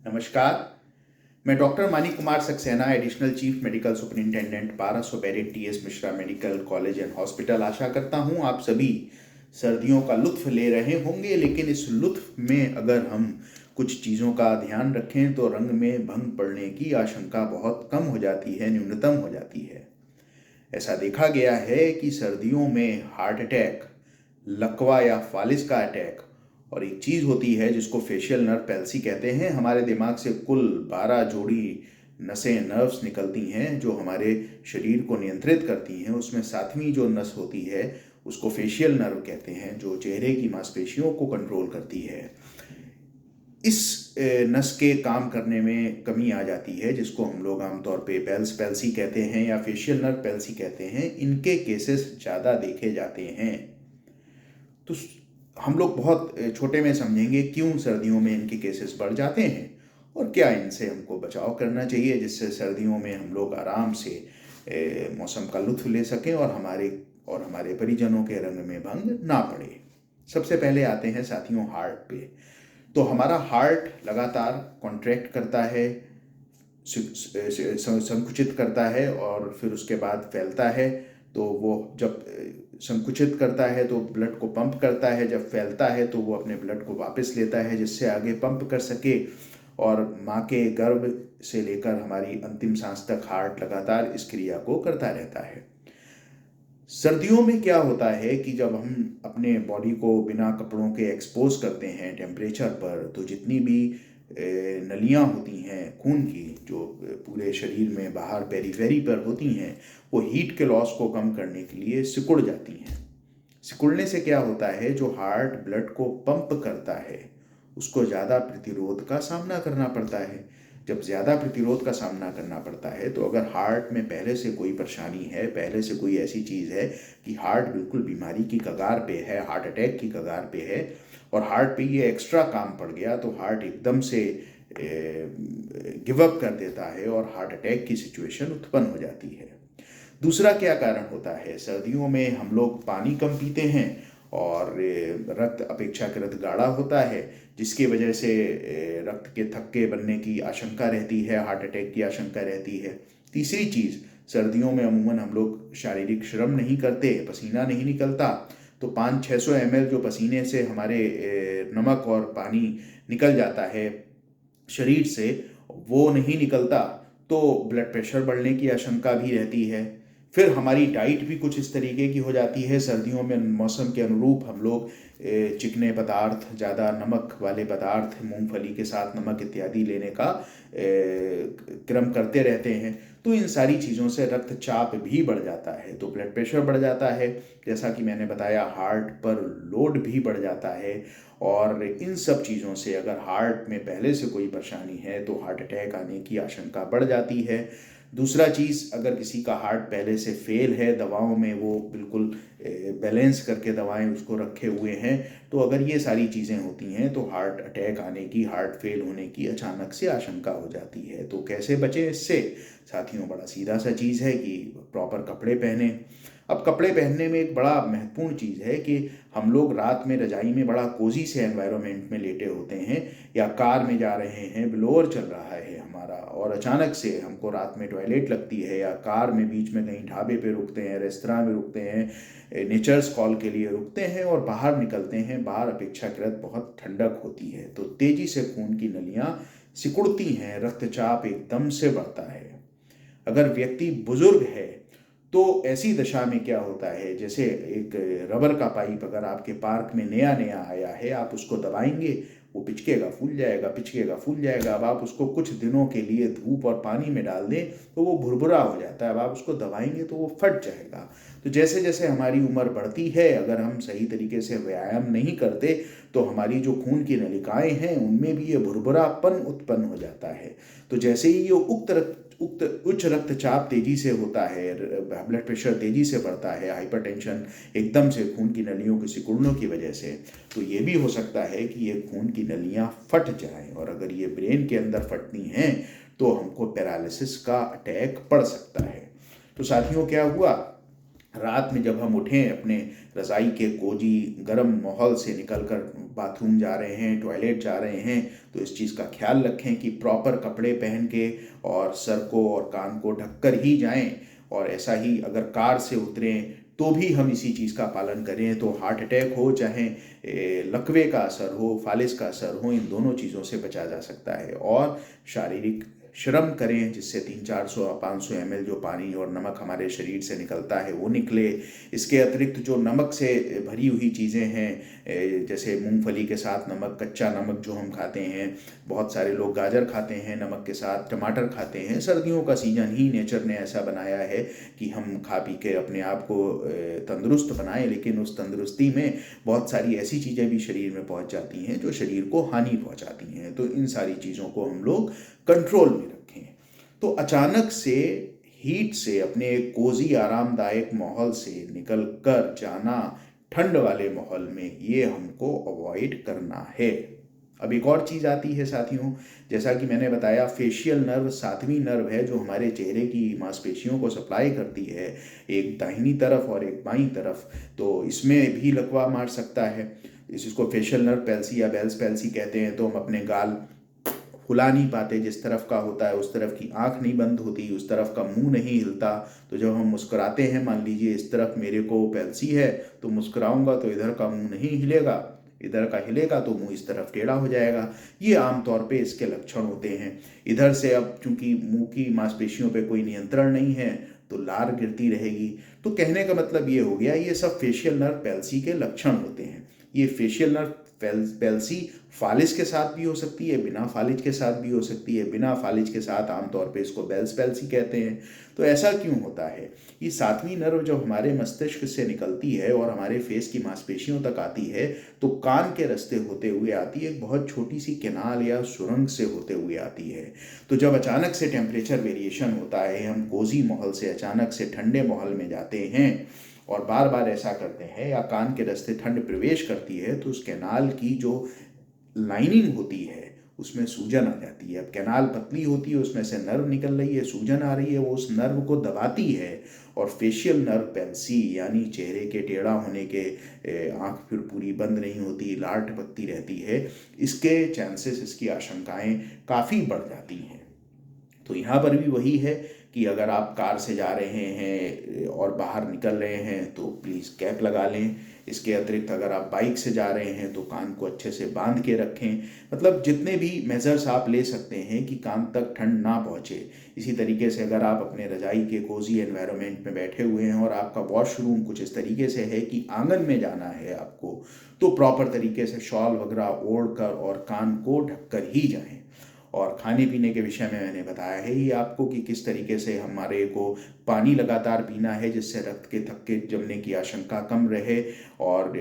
नमस्कार। मैं doctor Mani Kumar Saxena, additional chief medical superintendent, 1200 bedded TS Mishra medical college and hospital. आशा करता हूँ आप सभी सर्दियों का लुत्फ ले रहे होंगे, लेकिन इस लुत्फ में अगर हम कुछ चीज़ों का ध्यान रखें तो रंग में भंग पड़ने की आशंका बहुत कम हो जाती है, न्यूनतम हो जाती है। ऐसा देखा गया है कि सर्दियों में हार्ट अटैक, लकवा या फालिस का अटैक और एक चीज़ होती है जिसको फेशियल नर्व पैल्सी कहते हैं। हमारे दिमाग से कुल 12 जोड़ी नसें, नर्व्स निकलती हैं जो हमारे शरीर को नियंत्रित करती हैं। उसमें 7वीं जो नस होती है उसको फेशियल नर्व कहते हैं, जो चेहरे की मांसपेशियों को कंट्रोल करती है। इस नस के काम करने में कमी आ जाती है, जिसको हम लोग आमतौर पे बेल्स पैल्सी कहते हैं या फेशियल नर्व पैल्सी कहते हैं। इनके केसेस ज़्यादा देखे जाते हैं। तो हम लोग बहुत छोटे में समझेंगे क्यों सर्दियों में इनके केसेस बढ़ जाते हैं और क्या इनसे हमको बचाव करना चाहिए, जिससे सर्दियों में हम लोग आराम से मौसम का लुत्फ ले सकें और हमारे परिजनों के रंग में भंग ना पड़े। सबसे पहले आते हैं साथियों हार्ट पे। तो हमारा हार्ट लगातार कॉन्ट्रैक्ट करता है, संकुचित करता है और फिर उसके बाद फैलता है। तो वो जब संकुचित करता है तो ब्लड को पंप करता है, जब फैलता है तो वो अपने ब्लड को वापस लेता है जिससे आगे पंप कर सके, और माँ के गर्भ से लेकर हमारी अंतिम सांस तक हार्ट लगातार इस क्रिया को करता रहता है। सर्दियों में क्या होता है कि जब हम अपने बॉडी को बिना कपड़ों के एक्सपोज करते हैं टेम्परेचर पर, तो जितनी भी नलियाँ होती हैं खून की, जो पूरे शरीर में बाहर पेरीफेरी पर होती हैं, वो हीट के लॉस को कम करने के लिए सिकुड़ जाती हैं। सिकुड़ने से क्या होता है, जो हार्ट ब्लड को पंप करता है उसको ज़्यादा प्रतिरोध का सामना करना पड़ता है। जब ज़्यादा प्रतिरोध का सामना करना पड़ता है तो अगर हार्ट में पहले से कोई परेशानी है, पहले से कोई ऐसी चीज़ है कि हार्ट बिल्कुल बीमारी की कगार पे है, हार्ट अटैक की कगार पे है, और हार्ट पे ये एक्स्ट्रा काम पड़ गया, तो हार्ट एकदम से गिव अप कर देता है और हार्ट अटैक की सिचुएशन उत्पन्न हो जाती है। दूसरा क्या कारण होता है, सर्दियों में हम लोग पानी कम पीते हैं और रक्त अपेक्षाकृत गाढ़ा होता है, जिसकी वजह से रक्त के थक्के बनने की आशंका रहती है, हार्ट अटैक की आशंका रहती है। तीसरी चीज़, सर्दियों में अमूमन हम लोग शारीरिक श्रम नहीं करते, पसीना नहीं निकलता, तो 500-600 ml जो पसीने से हमारे नमक और पानी निकल जाता है शरीर से, वो नहीं निकलता, तो ब्लड प्रेशर बढ़ने की आशंका भी रहती है। फिर हमारी डाइट भी कुछ इस तरीके की हो जाती है। सर्दियों में मौसम के अनुरूप हम लोग चिकने पदार्थ, ज़्यादा नमक वाले पदार्थ, मूंगफली के साथ नमक इत्यादि लेने का क्रम करते रहते हैं। तो इन सारी चीज़ों से रक्तचाप भी बढ़ जाता है, तो ब्लड प्रेशर बढ़ जाता है। जैसा कि मैंने बताया, हार्ट पर लोड भी बढ़ जाता है, और इन सब चीज़ों से अगर हार्ट में पहले से कोई परेशानी है तो हार्ट अटैक आने की आशंका बढ़ जाती है। दूसरा चीज़, अगर किसी का हार्ट पहले से फेल है, दवाओं में वो बिल्कुल बैलेंस करके दवाएं उसको रखे हुए हैं, तो अगर ये सारी चीज़ें होती हैं तो हार्ट अटैक आने की, हार्ट फेल होने की अचानक से आशंका हो जाती है। तो कैसे बचें इससे साथियों? बड़ा सीधा सा चीज़ है कि प्रॉपर कपड़े पहने। अब कपड़े पहनने में एक बड़ा महत्वपूर्ण चीज़ है कि हम लोग रात में रजाई में बड़ा कोजी से एनवायरनमेंट में लेटे होते हैं, या कार में जा रहे हैं, ब्लोअर चल रहा है हमारा, और अचानक से हमको रात में टॉयलेट लगती है, या कार में बीच में कहीं ढाबे पे रुकते हैं, रेस्तरां में रुकते हैं, नेचर्स कॉल के लिए रुकते हैं और बाहर निकलते हैं। बाहर अपेक्षाकृत बहुत ठंडक होती है, तो तेज़ी से खून की नलियाँ सिकुड़ती हैं, रक्तचाप एकदम से बढ़ता है। अगर व्यक्ति बुजुर्ग है तो ऐसी दशा में क्या होता है, जैसे एक रबर का पाइप अगर आपके पार्क में नया नया आया है, आप उसको दबाएंगे, वो पिचकेगा, फूल जाएगा, पिचकेगा, फूल जाएगा। अब आप उसको कुछ दिनों के लिए धूप और पानी में डाल दें तो वो भुरभुरा हो जाता है। अब आप उसको दबाएंगे तो वो फट जाएगा। तो जैसे जैसे हमारी उम्र बढ़ती है, अगर हम सही तरीके से व्यायाम नहीं करते तो हमारी जो खून की नलिकाएं हैं उनमें भी ये भुरभुरापन उत्पन्न हो जाता है। तो जैसे ही ये उच्च रक्तचाप तेजी से होता है, ब्लड प्रेशर तेजी से बढ़ता है, हाइपरटेंशन एकदम से खून की नलियों के सिकुड़नों की वजह से, तो ये भी हो सकता है कि ये खून की नलियां फट जाएं, और अगर ये ब्रेन के अंदर फटती हैं तो हमको पैरालिसिस का अटैक पड़ सकता है। तो साथियों क्या हुआ रात में जब हम उठें अपने रज़ाई के कोजी गर्म माहौल से निकल कर बाथरूम जा रहे हैं, टॉयलेट जा रहे हैं, तो इस चीज़ का ख्याल रखें कि प्रॉपर कपड़े पहन के और सर को और कान को ढककर ही जाएं। और ऐसा ही अगर कार से उतरें तो भी हम इसी चीज़ का पालन करें, तो हार्ट अटैक हो चाहे लकवे का असर हो, फालिज का असर हो, इन दोनों चीज़ों से बचा जा सकता है। और शारीरिक श्रम करें जिससे 300-400-500 ml जो पानी और नमक हमारे शरीर से निकलता है वो निकले। इसके अतिरिक्त जो नमक से भरी हुई चीज़ें हैं, जैसे मूंगफली के साथ नमक, कच्चा नमक जो हम खाते हैं, बहुत सारे लोग गाजर खाते हैं नमक के साथ, टमाटर खाते हैं। सर्दियों का सीजन ही नेचर ने ऐसा बनाया है कि हम खा पी के अपने आप को तंदुरुस्त बनाएं, लेकिन उस तंदुरुस्ती में बहुत सारी ऐसी चीज़ें भी शरीर में पहुंच जाती हैं जो शरीर को हानि पहुंचाती हैं। तो इन सारी चीज़ों को हम लोग कंट्रोल में रखें। तो अचानक से हीट से, अपने एक कोजी आरामदायक माहौल से निकल कर जाना ठंड वाले माहौल में, ये हमको अवॉइड करना है। अब एक और चीज़ आती है साथियों, जैसा कि मैंने बताया फेशियल नर्व 7वीं नर्व है जो हमारे चेहरे की मांसपेशियों को सप्लाई करती है, एक दाहिनी तरफ और एक बाईं तरफ। तो इसमें भी लकवा मार सकता है। इसको फेशियल नर्व पैल्सी या बेल्स पैल्सी कहते हैं। तो हम अपने गाल फुला नहीं पाते, जिस तरफ का होता है उस तरफ की आंख नहीं बंद होती, उस तरफ का मुंह नहीं हिलता। तो जब हम मुस्कुराते हैं, मान लीजिए इस तरफ मेरे को पैल्सी है तो मुस्कुराऊंगा तो इधर का मुंह नहीं हिलेगा, इधर का हिलेगा तो मुंह इस तरफ टेढ़ा हो जाएगा। ये आमतौर पे इसके लक्षण होते हैं। इधर से अब चूंकि मुंह की मांसपेशियों पे कोई नियंत्रण नहीं है तो लार गिरती रहेगी। तो कहने का मतलब ये हो गया, ये सब फेशियल नर्व पैल्सी के लक्षण होते हैं। ये फेशियल नर्व पैल्सी फालिज के साथ भी हो सकती है, बिना फालिज के साथ भी हो सकती है। बिना फालिज के साथ आमतौर पे इसको बेल्स पैल्सी कहते हैं। तो ऐसा क्यों होता है? ये 7वीं नर्व जब हमारे मस्तिष्क से निकलती है और हमारे फेस की मांसपेशियों तक आती है तो कान के रास्ते होते हुए आती है, एक बहुत छोटी सी कैनाल या सुरंग से होते हुए आती है। तो जब अचानक से टेम्परेचर वेरिएशन होता है, हम कोजी माहौल से अचानक से ठंडे माहौल में जाते हैं और बार बार ऐसा करते हैं या कान के रास्ते ठंड प्रवेश करती है, तो उस कैनाल की जो लाइनिंग होती है उसमें सूजन आ जाती है। अब कैनाल पतली होती है, उसमें से नर्व निकल रही है, सूजन आ रही है, वो उस नर्व को दबाती है और फेशियल नर्व पैल्सी यानी चेहरे के टेढ़ा होने के, आंख फिर पूरी बंद नहीं होती, लार टपकती रहती है, इसके चांसेस, इसकी आशंकाएं काफ़ी बढ़ जाती हैं। तो यहाँ पर भी वही है कि अगर आप कार से जा रहे हैं और बाहर निकल रहे हैं तो प्लीज़ कैप लगा लें। इसके अतिरिक्त अगर आप बाइक से जा रहे हैं तो कान को अच्छे से बांध के रखें। मतलब जितने भी मेजर्स आप ले सकते हैं कि कान तक ठंड ना पहुँचे। इसी तरीके से अगर आप अपने रजाई के कोजी एनवायरनमेंट में बैठे हुए हैं और आपका वॉशरूम कुछ इस तरीके से है कि आंगन में जाना है आपको, तो प्रॉपर तरीके से शॉल वगैरह ओढ़ कर और कान को ढककर ही जाएं। और खाने पीने के विषय में मैंने बताया है ही आपको कि किस तरीके से हमारे को पानी लगातार पीना है जिससे रक्त के थक्के जमने की आशंका कम रहे और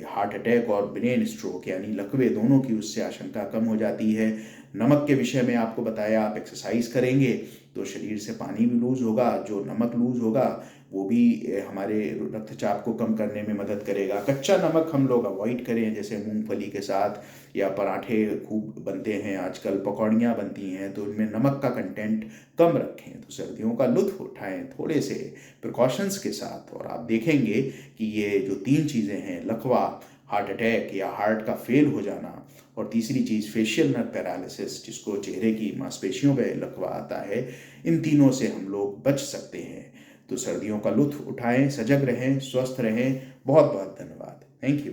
हार्ट अटैक और ब्रेन स्ट्रोक यानी लकवे दोनों की उससे आशंका कम हो जाती है। नमक के विषय में आपको बताया, आप एक्सरसाइज करेंगे तो शरीर से पानी भी लूज़ होगा, जो नमक लूज़ होगा वो भी हमारे रक्तचाप को कम करने में मदद करेगा। कच्चा नमक हम लोग अवॉइड करें, जैसे मूंगफली के साथ या पराठे खूब बनते हैं आजकल, पकौड़ियाँ बनती हैं, तो उनमें नमक का कंटेंट कम रखें। तो सर्दियों का लुत्फ उठाएं थोड़े से प्रिकॉशंस के साथ, और आप देखेंगे कि ये जो 3 चीज़ें हैं, लकवा, हार्ट अटैक या हार्ट का फेल हो जाना, और तीसरी चीज़ फेशियल नर्व पैरालिसिस जिसको चेहरे की मांसपेशियों पे लकवा आता है, इन तीनों से हम लोग बच सकते हैं। तो सर्दियों का लुत्फ उठाएं, सजग रहें, स्वस्थ रहें। बहुत बहुत धन्यवाद। Thank you.